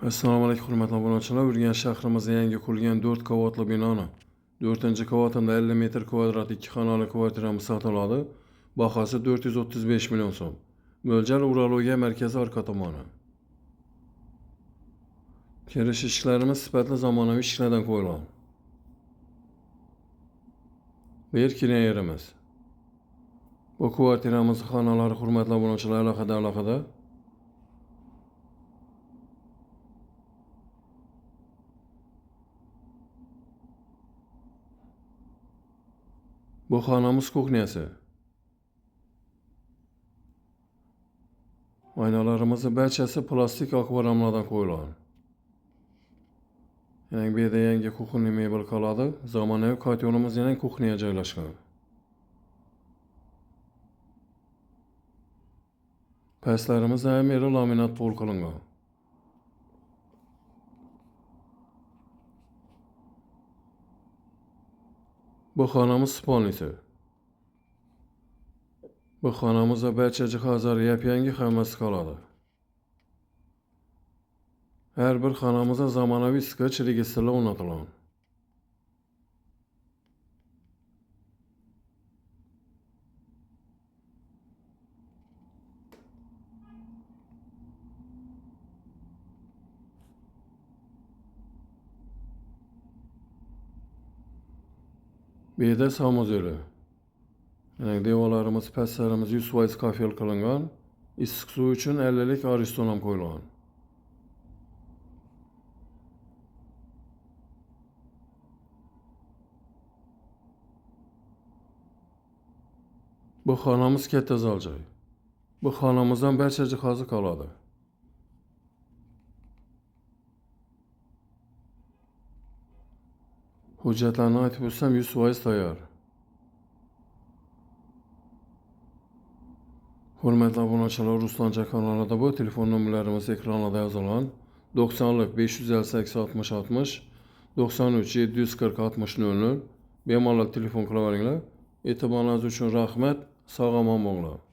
Assalomu alaykum hurmatli obunachilar. Urganch shahrimizda yangi qurilgan 4 qavatli binoni 4-qavatida 50 metr kvadrat 2 xonali kvartiramiz sotiladi. Bahosi 435 million so'm. Mo'ljal urologiya markazi orqa tomoni. Kirish eshiklarimiz sifatli zamonaviy eshiklardan qo'yilgan. Bu yer kino yerimiz. Bu kvartiramiz xonalari hurmatli obunachilar alohida. Bu xonamiz kuxnyasi. Oynalarimizni barchasi plastik akvaramlardan qo'yilgan. Yani bu yerda yangi kuxniy mebel qoladi. Zamonaviy kotyonimiz yana kuxniyaga joylashgan. Pastlarimiz ham laminat pol qilingan. Bu xonamiz spalnisi. Bu xonamizda barcha jihozlar yap-yangi hammasi qoladi. Her bir xonamizda zamonaviy sketch registrlar o'rnatilgan. Bu yerda samozyoli. Yani devorlarimiz, pastlarimiz 100% kafel qilingan. Issiq suv uchun 50lik ariston ham qo'yilgan. Bu xonamiz katta zal joy. Bu xonamizdan barcha jihozi qoladi. Hujjatlarni aytib o'tsam 100% tayyor. Hurmatli obunachilar, Ruslancha kanalida bu telefon nomerlarimiz ekranlarda yozilgan. 90 558 60 60 93 740 60 00 bemalol telefon qilaveringlar. E'tiboringiz uchun rahmat. Sog' omon bo'linglar.